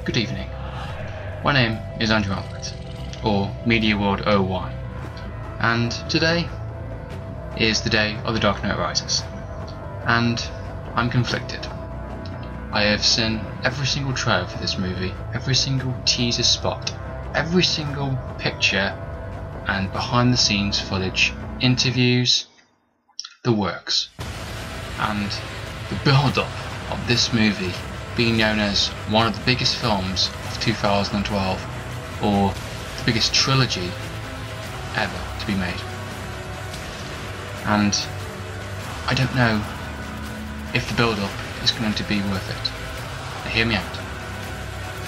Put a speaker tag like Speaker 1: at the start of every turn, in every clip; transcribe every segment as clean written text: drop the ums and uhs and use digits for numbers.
Speaker 1: Good evening. My name is Andrew Albert, or Media World 01, and today is the day of The Dark Knight Rises, and I'm conflicted. I have seen every single trailer for this movie, every single teaser spot, every single picture and behind the scenes footage, interviews, the works, and the build-up of this movie being known as one of the biggest films of 2012, or the biggest trilogy ever to be made. And I don't know if the build-up is going to be worth it. Now hear me out.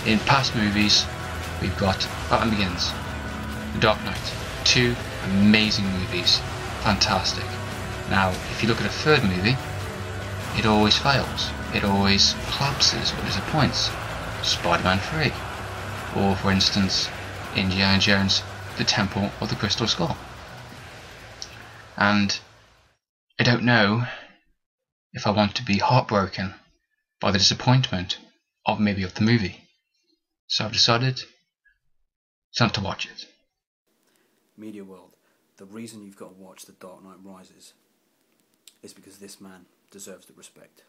Speaker 1: In past movies, we've got Batman Begins, The Dark Knight, two amazing movies, fantastic. Now, if you look at a third movie, it always fails. It always collapses or disappoints. Spider-Man 3, or for instance, Indiana Jones, The Temple of the Crystal Skull. And I don't know if I want to be heartbroken by the disappointment of maybe of the movie. So I've decided not to watch it.
Speaker 2: Media world, the reason you've got to watch The Dark Knight Rises is because this man deserves the respect.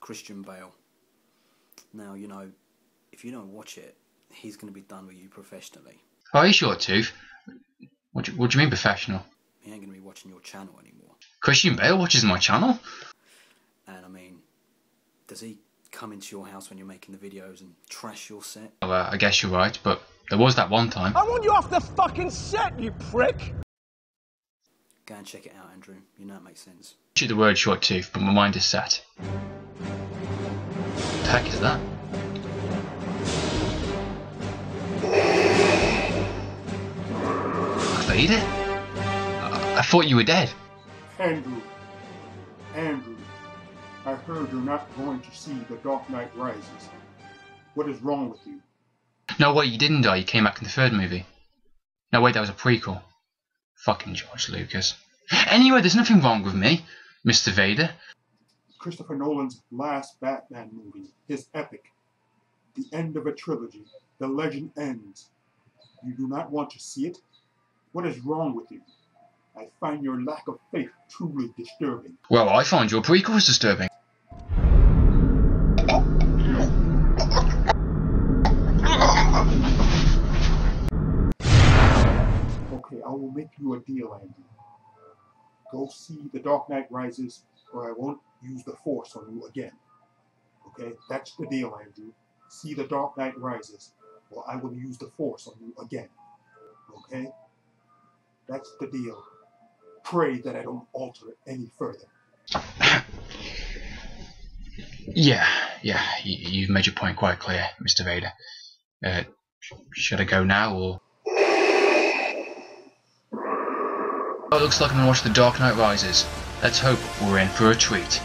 Speaker 2: Christian Bale. Now, you know, if you don't watch it, he's going to be done with you professionally.
Speaker 1: Are you sure, Tooth? What do you mean professional?
Speaker 2: He ain't going to be watching your channel anymore.
Speaker 1: Christian Bale watches my channel?
Speaker 2: And I mean, does he come into your house when you're making the videos and trash your set?
Speaker 1: Well, I guess you're right, but there was that one time.
Speaker 3: I want you off the fucking set, you prick!
Speaker 2: Go and check it out, Andrew. You know it makes sense.
Speaker 1: Shoot the word short tooth, but my mind is set. What the heck is that? Vader? I thought you were dead.
Speaker 4: Andrew, I heard you're not going to see The Dark Knight Rises. What is wrong with you?
Speaker 1: No, wait, you didn't die. You came back in the third movie. No, wait, that was a prequel. Fucking George Lucas. Anyway, there's nothing wrong with me, Mr. Vader.
Speaker 4: Christopher Nolan's last Batman movie, his epic. The end of a trilogy. The legend ends. You do not want to see it? What is wrong with you? I find your lack of faith truly disturbing.
Speaker 1: Well, I find your prequels disturbing.
Speaker 4: Okay, I will make you a deal, Andrew. Go see The Dark Knight Rises, or I won't use the Force on you again. Okay, that's the deal, Andrew. See The Dark Knight Rises, or I will use the Force on you again. Okay? That's the deal. Pray that I don't alter it any further.
Speaker 1: Yeah, you've made your point quite clear, Mr. Vader. Should I go now, or...? Oh, it looks like I'm going to watch The Dark Knight Rises. Let's hope we're in for a treat.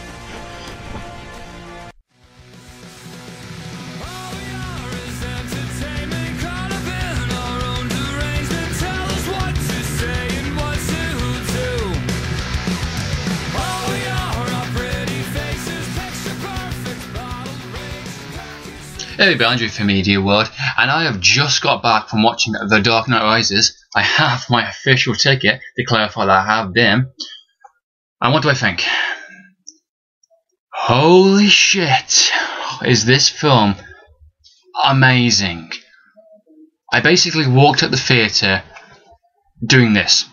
Speaker 1: Hey, Andrew for Media World, and I have just got back from watching The Dark Knight Rises. I have my official ticket to clarify that I have been. And what do I think? Holy shit, is this film amazing. I basically walked out the theatre doing this.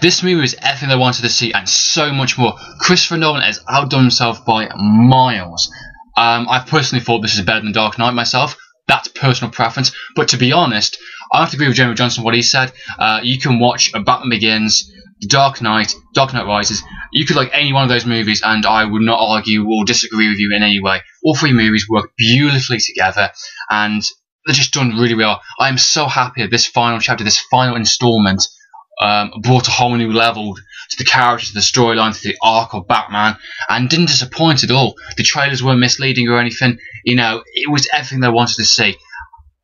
Speaker 1: This movie is everything I wanted to see and so much more. Christopher Nolan has outdone himself by miles. I've personally thought this is better than Dark Knight myself. That's personal preference. But to be honest, I have to agree with Jeremy Johnson what he said. You can watch Batman Begins, Dark Knight Rises. You could like any one of those movies and I would not argue or disagree with you in any way. All three movies work beautifully together and they're just done really well. I am so happy that this final chapter, this final installment, brought a whole new level to the characters, to the storyline, to the arc of Batman, and didn't disappoint at all. The trailers weren't misleading or anything. You know, it was everything they wanted to see.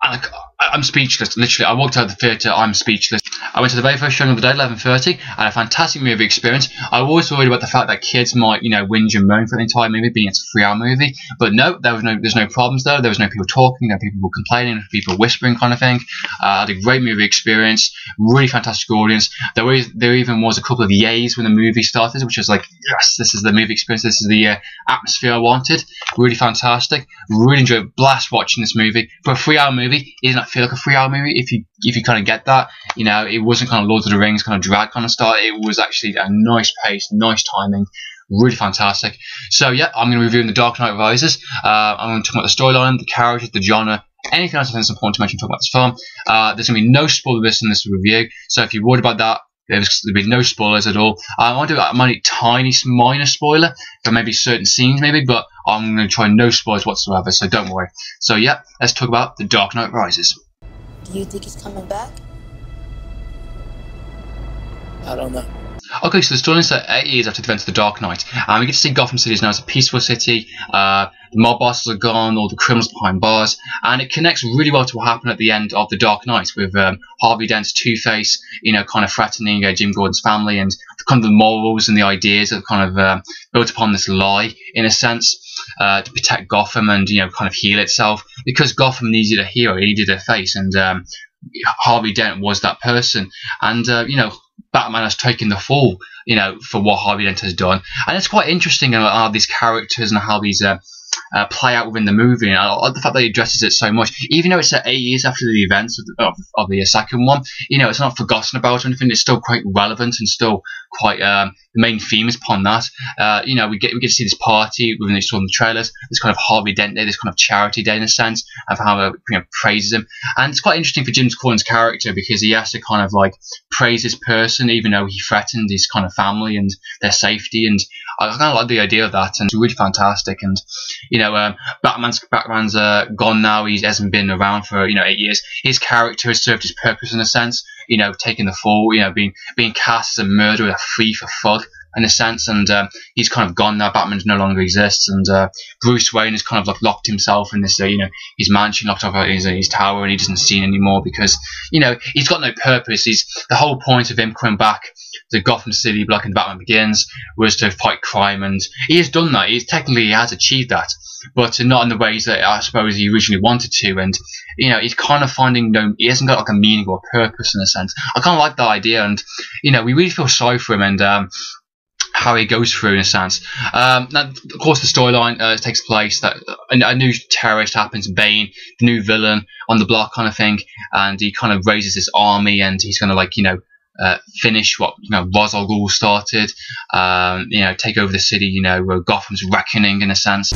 Speaker 1: I'm speechless. Literally, I walked out of the theatre, I'm speechless. I went to the very first showing of the day, 11:30, and a fantastic movie experience. I was worried about the fact that kids might, whinge and moan for the entire movie, being it's a 3-hour movie. But no, there's no problems though. There was no people talking, no people complaining, people whispering kind of thing. I had a great movie experience, really fantastic audience. There even was a couple of yays when the movie started, which was like, yes, this is the movie experience, this is the atmosphere I wanted. Really fantastic. Really enjoyed, blast watching this movie. For a 3-hour movie, it doesn't feel like a 3-hour movie if you kind of get that. It wasn't kind of Lord of the Rings kind of drag kind of style. It was actually a nice pace, nice timing, really fantastic. So yeah, I'm going to be reviewing The Dark Knight Rises. I'm going to talk about the storyline, the characters, the genre, anything else I think is important to mention talking about this film. There's going to be no spoilers in this review, so if you're worried about that, there'll be no spoilers at all. I want to do a tiny, minor spoiler for maybe certain scenes, but I'm going to try no spoilers whatsoever, so don't worry. So yeah, let's talk about The Dark Knight Rises.
Speaker 5: Do you think he's coming back? I don't know.
Speaker 1: Okay, so the story is set 8 years after the events of The Dark Knight, and we get to see Gotham City is now as a peaceful city. The mob bosses are gone, all the criminals behind bars, and it connects really well to what happened at the end of The Dark Knight with Harvey Dent's Two-Face, kind of threatening Jim Gordon's family, and kind of the morals and the ideas that kind of built upon this lie, in a sense, to protect Gotham and kind of heal itself, because Gotham needed a hero, it needed a face, and Harvey Dent was that person, and Batman has taken the fall, for what Harvey Dent has done, and it's quite interesting how these characters and how these play out within the movie, and the fact that he addresses it so much, even though it's 8 years after the events of the second one. It's not forgotten about or anything. It's still quite relevant and still quite the main theme is upon that. We get to see this party within the the trailers. This kind of Harvey Dent Day, this kind of charity day in a sense, of how praises him, and it's quite interesting for Jim Gordon's character because he has to kind of like praise this person even though he threatened his kind of family and their safety, and I kind of like the idea of that, and it's really fantastic. And Batman's gone now. He hasn't been around for 8 years. His character has served his purpose in a sense. Taking the fall. Being cast as a murderer, a thief, a thug in a sense, and he's kind of gone now. Batman no longer exists, and Bruce Wayne has kind of like locked himself in this his mansion, locked up his tower, and he doesn't see anymore because he's got no purpose. The whole point of him coming back to Gotham City, like in Batman Begins, was to fight crime, and he has done that. He has achieved that, but not in the ways that I suppose he originally wanted to. And he's kind of finding he hasn't got like a meaning or a purpose in a sense. I kind of like that idea, and we really feel sorry for him and how he goes through in a sense. Now, of course, the storyline takes place that a new terrorist happens, Bane, the new villain on the block kind of thing, and he kind of raises this army, and he's going to finish what Ra's al Ghul started. Take over the city. Gotham's reckoning in a sense.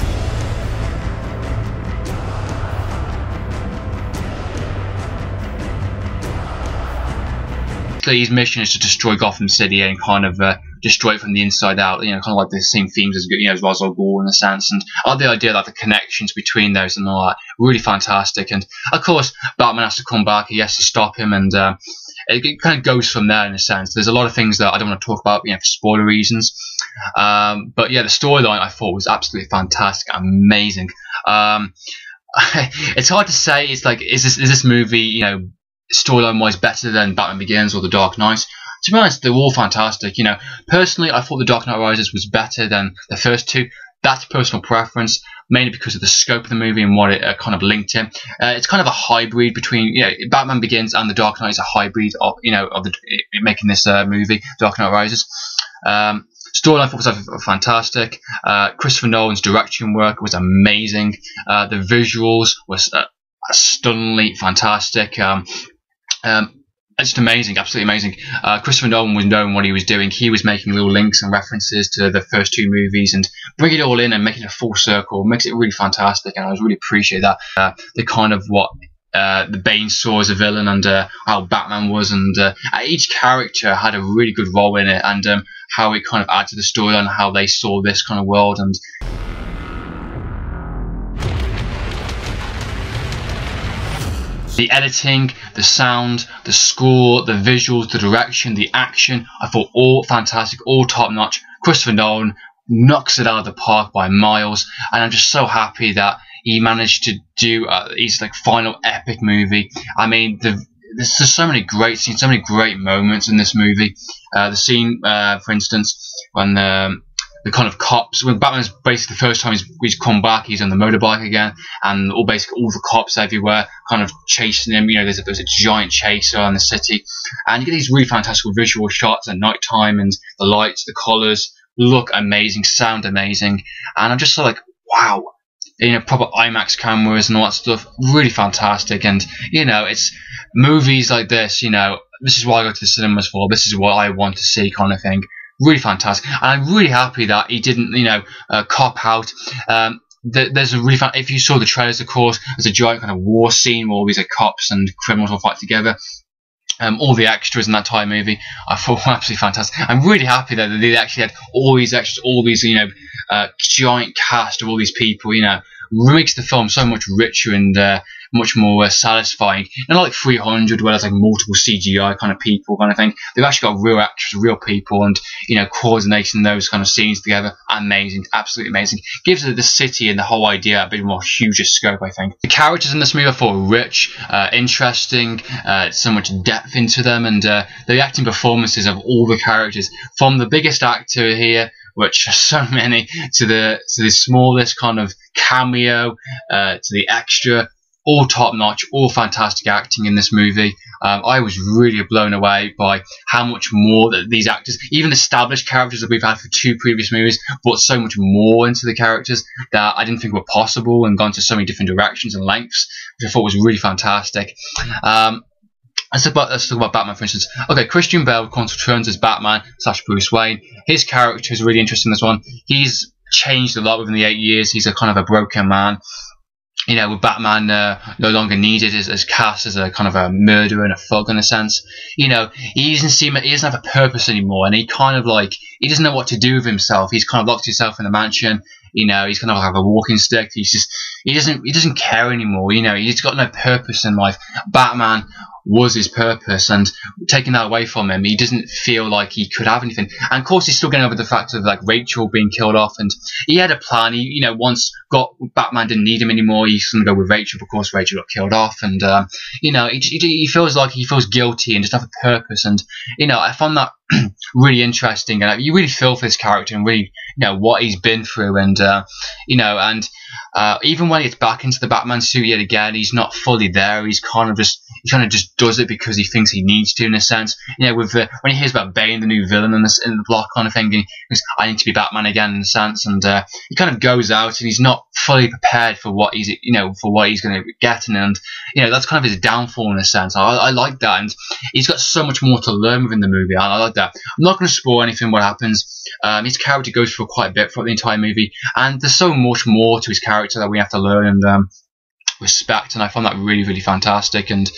Speaker 1: His mission is to destroy Gotham City and kind of destroy it from the inside out. Kind of like the same themes as Ra's al Ghul in a sense, and I like the idea that the connections between those and all that really fantastic. And of course, Batman has to come back. He has to stop him, and it kind of goes from there in a sense. There's a lot of things that I don't want to talk about, for spoiler reasons. But yeah, the storyline I thought was absolutely fantastic, amazing. It's hard to say. It's like, is this movie, storyline wise better than Batman Begins or The Dark Knight? To be honest, they're all fantastic. Personally, I thought The Dark Knight Rises was better than the first two. That's personal preference, mainly because of the scope of the movie and what it kind of linked in. It's kind of a hybrid between, Batman Begins and The Dark Knight is a hybrid of, making this movie, Dark Knight Rises. Storyline I thought was fantastic. Christopher Nolan's direction work was amazing. The visuals was stunningly fantastic. It's just amazing, absolutely amazing. Christopher Nolan was knowing what he was doing. He was making little links and references to the first two movies and bringing it all in and making it a full circle. Makes it really fantastic, and I really appreciate that. The kind of what the Bane saw as a villain, and how Batman was, and each character had a really good role in it, and how it kind of added to the story and how they saw this kind of world. And the editing, the sound, the score, the visuals, the direction, the action, I thought all fantastic, all top notch. Christopher Nolan knocks it out of the park by miles, and I'm just so happy that he managed to do his final epic movie. I mean, there's just so many great scenes, so many great moments in this movie. The scene, for instance, when the kind of cops, when Batman's basically the first time he's come back, he's on the motorbike again, and basically all the cops everywhere kind of chasing him. You know, there's a giant chaser in the city, and you get these really fantastic visual shots at night time, and the lights, the colours look amazing, sound amazing, and I'm just like, wow. You know, proper IMAX cameras and all that stuff, really fantastic. And you know, it's movies like this. You know, this is what I go to the cinemas for. This is what I want to see, kind of thing. Really fantastic, and I'm really happy that he didn't, you know, cop out. There's a really if you saw the trailers, of course, there's a giant kind of war scene where all these cops and criminals all fight together. All the extras in that entire movie I thought were absolutely fantastic. I'm really happy that they actually had all these extras, all these, you know, giant cast of all these people. You know, makes the film so much richer and much more satisfying. Not like 300 where there's like multiple CGI kind of people kind of thing. They've actually got real actors, real people, and you know, coordinating those kind of scenes together. Amazing, absolutely amazing. Gives the city and the whole idea a bit more huger scope, I think. The characters in this movie I thought were rich, interesting, so much depth into them, and the acting performances of all the characters, from the biggest actor here, which are so many, to the smallest kind of cameo, to the extra. All top notch, all fantastic acting in this movie. I was really blown away by how much more that these actors, even established characters that we've had for 2 previous movies, brought so much more into the characters that I didn't think were possible, and gone to so many different directions and lengths, which I thought was really fantastic. Let's talk about Batman, for instance. Okay, Christian Bale returns as Batman / Bruce Wayne. His character is really interesting in this one. He's changed a lot within the 8 years. He's a kind of a broken man. You know, with Batman no longer needed as cast as a kind of a murderer and a thug in a sense. You know, he doesn't have a purpose anymore, and he kind of like, he doesn't know what to do with himself. He's kind of locked himself in a mansion. You know, he's kind of like a walking stick. He doesn't care anymore. You know, he's got no purpose in life. Batman was his purpose, and taking that away from him, he doesn't feel like he could have anything. And of course, he's still getting over the fact of like Rachel being killed off, and he had a plan. He, you know, once Batman didn't need him anymore, he's gonna go with Rachel because Rachel got killed off, and you know, he feels like he feels guilty and doesn't have a purpose. And you know, I found that really interesting, and you really feel for his character and really, you know, what he's been through, and you know, and even when he gets back into the Batman suit yet again, he's not fully there. He kind of just does it because he thinks he needs to, in a sense. You know, with when he hears about Bane, the new villain in the block kind of thing, he goes, I need to be Batman again, in a sense. And he kind of goes out and he's not fully prepared for what he's, you know, for what he's going to get, and you know, that's kind of his downfall in a sense. I like that, and he's got so much more to learn within the movie. I like that. I'm not going to spoil anything what happens. His character goes through quite a bit throughout the entire movie, and there's so much more to his character that we have to learn and respect, and I found that really, really fantastic. And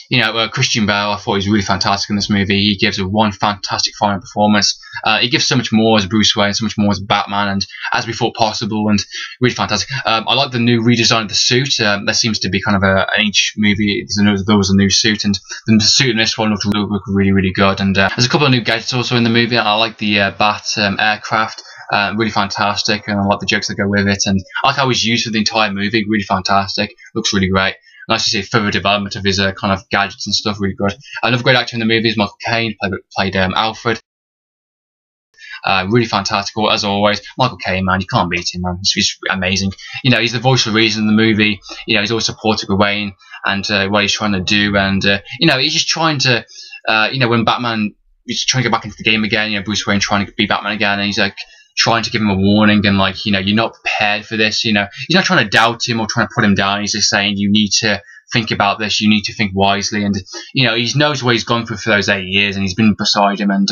Speaker 1: you know, Christian Bale, I thought he was really fantastic in this movie. He gives one fantastic final performance. He gives so much more as Bruce Wayne, so much more as Batman, and as we thought possible, and really fantastic. I like the new redesign of the suit. There seems to be kind of an each movie there was a new suit, and the suit in this one looked really, really good. And there's a couple of new gadgets also in the movie. I like the Bat aircraft. Really fantastic, and I like the jokes that go with it, and I like how he's used for the entire movie. Really fantastic, looks really great. Nice to see further development of his kind of gadgets and stuff. Really good. Another great actor in the movie is Michael Caine, played Alfred. Really fantastic, as always. Michael Caine, man, you can't beat him, man. He's amazing. You know, he's the voice of reason in the movie. You know, he's always supportive of Wayne and what he's trying to do, and you know, he's just trying to, you know, when Batman is trying to get back into the game again, you know, Bruce Wayne trying to be Batman again, and he's like trying to give him a warning, and like, you know, you're not prepared for this. You know, he's not trying to doubt him or trying to put him down. He's just saying, you need to think about this, you need to think wisely. And you know, he knows what he's gone through for those 8 years, and he's been beside him, and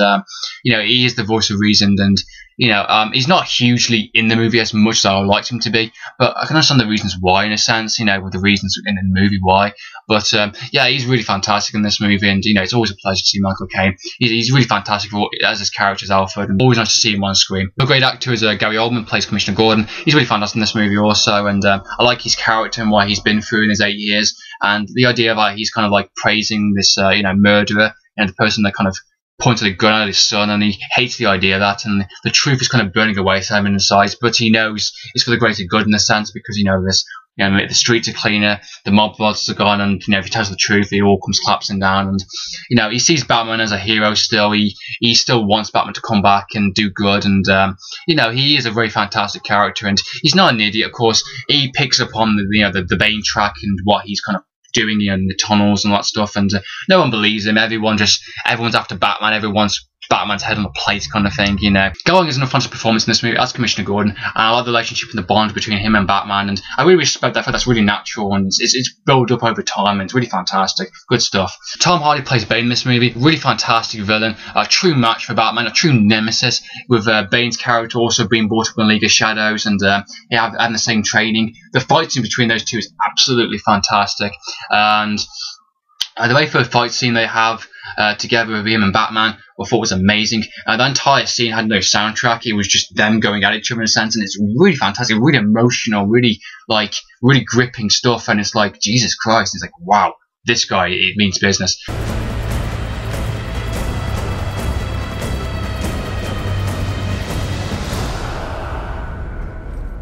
Speaker 1: you know, he is the voice of reason. And you know, he's not hugely in the movie as much as I would like him to be, but I can understand the reasons why, in a sense, you know, with the reasons in the movie why. But yeah, he's really fantastic in this movie, and you know, it's always a pleasure to see Michael Caine. He's really fantastic as his character as Alfred, and always nice to see him on screen. A great actor is Gary Oldman, plays Commissioner Gordon. He's really fantastic in this movie also, and I like his character and what he's been through in his 8 years, and the idea of he's kind of like praising this you know, murderer, and the person that kind of pointed a gun at his son, and he hates the idea of that, and the truth is kind of burning away from him inside, but he knows it's for the greater good in a sense, because you know, this You know, the streets are cleaner, the mob bosses are gone, and if he tells the truth, it all comes collapsing down. And he sees Batman as a hero still. He still wants Batman to come back and do good. And he is a very fantastic character, and he's not an idiot. Of course, he picks up on the Bane track and what he's kind of doing in the tunnels and all that stuff. And no one believes him. Everyone's after Batman. Everyone's Batman's head on the plate kind of thing. Going is an fantastic performance in this movie as Commissioner Gordon, and I like the relationship and the bond between him and Batman, and I really respect that. That's really natural, and it's built up over time, and it's really fantastic. Good stuff. Tom Hardy plays Bane in this movie. Really fantastic villain, a true match for Batman, a true nemesis, with Bane's character also being brought up in League of Shadows, and having the same training. The fight scene between those two is absolutely fantastic, and the very first fight scene they have together with him and Batman, I thought was amazing. The entire scene had no soundtrack. It was just them going at each other in a sense, and it's really fantastic, really emotional, really gripping stuff. And it's like, Jesus Christ, it's like, wow, this guy, it means business.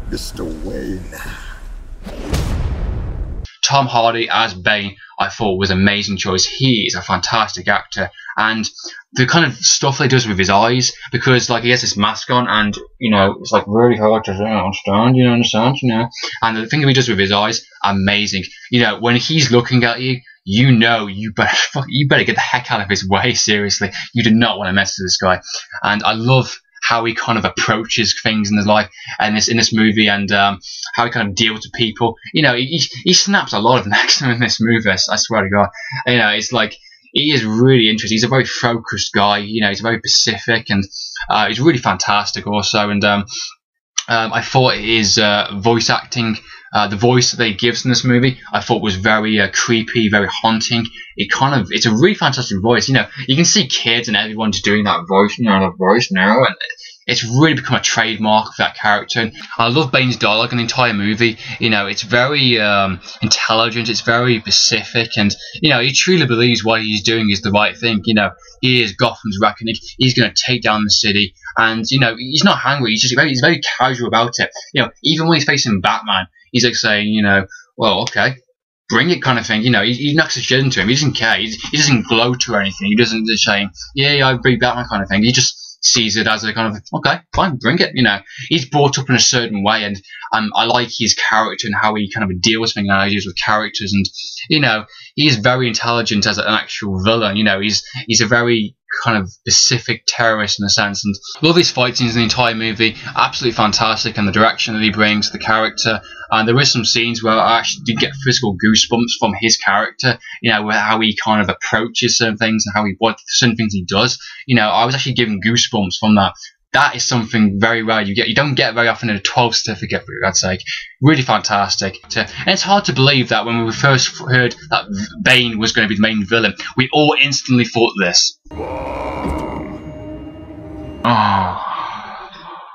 Speaker 6: Mr. Wayne.
Speaker 1: Tom Hardy as Bane, I thought was an amazing choice. He is a fantastic actor, and the kind of stuff he does with his eyes, because he has this mask on, and it's really hard to understand, and the thing that he does with his eyes, amazing. When he's looking at you, you better get the heck out of his way. Seriously, you do not want to mess with this guy. And I love how he kind of approaches things in his life and in this movie, and how he kind of deals with people. He snaps a lot of necks in this movie. I swear to God. It's like he is really interesting. He's a very focused guy. He's very Pacific, and he's really fantastic also. And I thought his voice acting, the voice that he gives in this movie, I thought was very creepy, very haunting. It's a really fantastic voice. You can see kids and everyone just doing that voice, that voice now, and it's really become a trademark for that character. And I love Bane's dialogue in the entire movie. It's very intelligent, it's very Pacific, and he truly believes what he's doing is the right thing. He is Gotham's reckoning. He's going to take down the city, and he's not angry. He's very casual about it. Even when he's facing Batman, he's saying, well, okay, bring it, kind of thing. He knocks his shit into him. He doesn't care. He doesn't gloat or anything. He doesn't just say, yeah, I beat Batman, kind of thing. He just sees it as a kind of, okay, fine, bring it. He's brought up in a certain way, and I like his character and how he kind of deals with things and how he deals with characters. And he is very intelligent as an actual villain. He's a very kind of Pacific terrorist in a sense, and love his fight scenes in the entire movie. Absolutely fantastic, and the direction that he brings the character. And there is some scenes where I actually did get physical goosebumps from his character, where how he kind of approaches certain things and what certain things he does. I was actually given goosebumps from that. That is something very rare. You don't get very often in a 12 certificate, for God's sake. Really fantastic. And it's hard to believe that when we first heard that Bane was going to be the main villain, we all instantly thought this. Oh.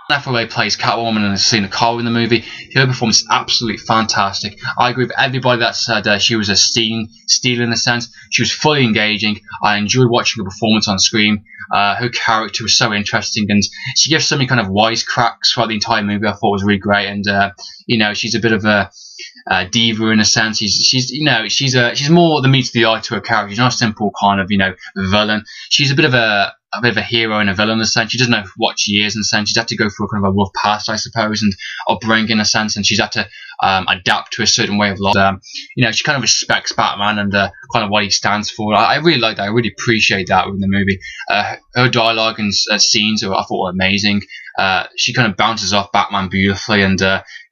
Speaker 1: Hathaway plays Catwoman and Selina Kyle in the movie. Her performance is absolutely fantastic. I agree with everybody that said she was a steal in a sense. She was fully engaging. I enjoyed watching her performance on screen. Her character was so interesting, and she gives so many kind of wisecracks throughout the entire movie. I thought was really great, and she's a bit of a diva in a sense. She's more the meat of the eye to her character. She's not a simple kind of villain. She's a bit of a hero and a villain in a sense. She doesn't know what she is in a sense. She's had to go through a kind of a rough past, I suppose, and upbringing in a sense, and she's had to adapt to a certain way of life. She kind of respects Batman and kind of what he stands for. I really like that. I really appreciate that within the movie. Her dialogue and scenes I thought were amazing. She kind of bounces off Batman beautifully, and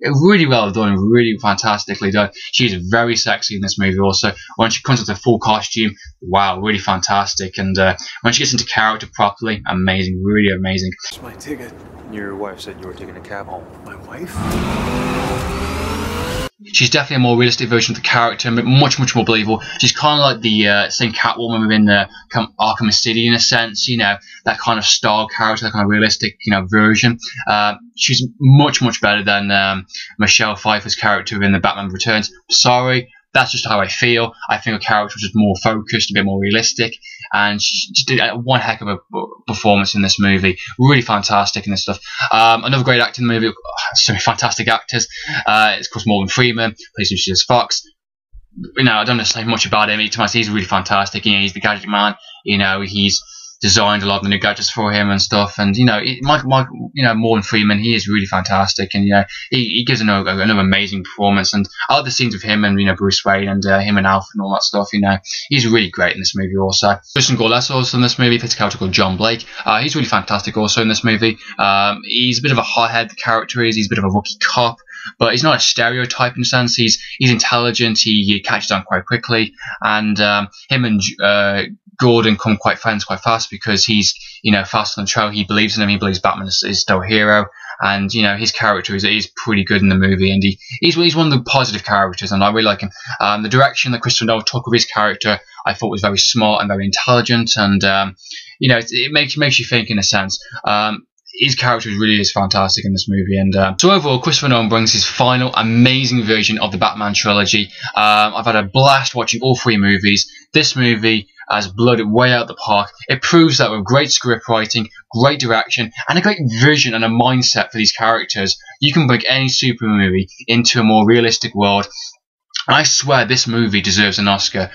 Speaker 1: really well done, really fantastically done. She's very sexy in this movie also. When she comes with a full costume, wow, really fantastic. And when she gets into character properly, amazing, really amazing.
Speaker 7: It's my ticket. Your wife said you were taking a cab home. My wife?
Speaker 1: She's definitely a more realistic version of the character, much more believable. She's kind of like the same Catwoman within Arkham City in a sense, that kind of style character, that kind of realistic, version. She's much better than Michelle Pfeiffer's character in The Batman Returns. Sorry, that's just how I feel. I think her character was just more focused, a bit more realistic, and she just did one heck of a performance in this movie. Really fantastic in this stuff. Another great actor in the movie, so many fantastic actors. It's of course Morgan Freeman, plays Lucius Fox. I don't know to say much about him. He's really fantastic. He's the gadget man. He's designed a lot of the new gadgets for him and stuff. And Morgan Freeman, he is really fantastic. And he gives another amazing performance. And I like the scenes of him and Bruce Wayne and him and Alfred and all that stuff. He's really great in this movie also. Tristan Gordon-Levitt also in this movie plays a character called John Blake. He's really fantastic also in this movie. He's a bit of a hothead, the character is. He's a bit of a rookie cop. But he's not a stereotype in a sense. He's intelligent. He catches on quite quickly, and him and Gordon come quite friends quite fast because he's fast on the trail. He believes in him. He believes Batman is still a hero, and his character is pretty good in the movie, and he's one of the positive characters, and I really like him. The direction that Christopher Nolan took with his character, I thought was very smart and very intelligent, and it makes you think in a sense. His character really is fantastic in this movie, and so overall, Christopher Nolan brings his final amazing version of the Batman trilogy. I've had a blast watching all three movies. This movie has blown it way out of the park. It proves that with great script writing, great direction, and a great vision and a mindset for these characters, you can bring any super movie into a more realistic world. I swear this movie deserves an Oscar.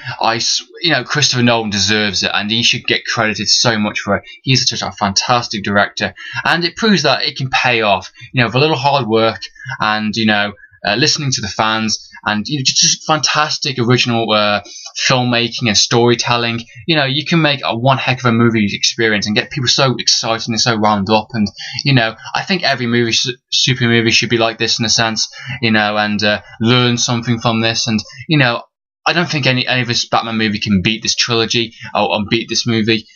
Speaker 1: Christopher Nolan deserves it, and he should get credited so much for it. He's such a fantastic director, and it proves that it can pay off. With a little hard work and listening to the fans, and just fantastic original filmmaking and storytelling. You can make one heck of a movie experience and get people so excited and so wound up. And I think every super movie should be like this in a sense. And learn something from this. And I don't think any of this Batman movie can beat this trilogy or beat this movie.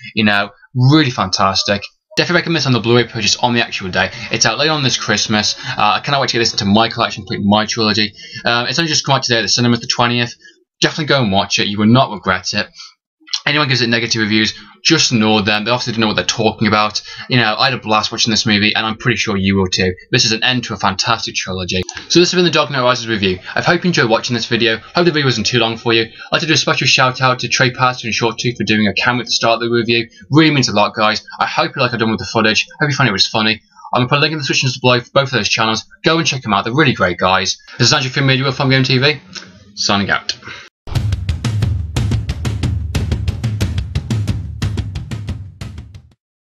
Speaker 1: Really fantastic. Definitely recommend this on the Blu-ray purchase on the actual day. It's out later on this Christmas. I cannot wait to get this into my collection, complete my trilogy. It's only just come out today at the cinemas, the 20th. Definitely go and watch it. You will not regret it. Anyone gives it negative reviews, just ignore them. They obviously don't know what they're talking about. I had a blast watching this movie, and I'm pretty sure you will too. This is an end to a fantastic trilogy. So this has been the Dark Knight Rises review. I hope you enjoyed watching this video. Hope the video wasn't too long for you. I'd like to do a special shout out to Trepacer and Shorttooth for doing a cameo at the start of the review. Really means a lot, guys. I hope you like what I've done with the footage. Hope you find it was funny. I'm going to put a link in the description below for both of those channels. Go and check them out. They're really great, guys. This is Andrew from Media from Game TV. Signing out.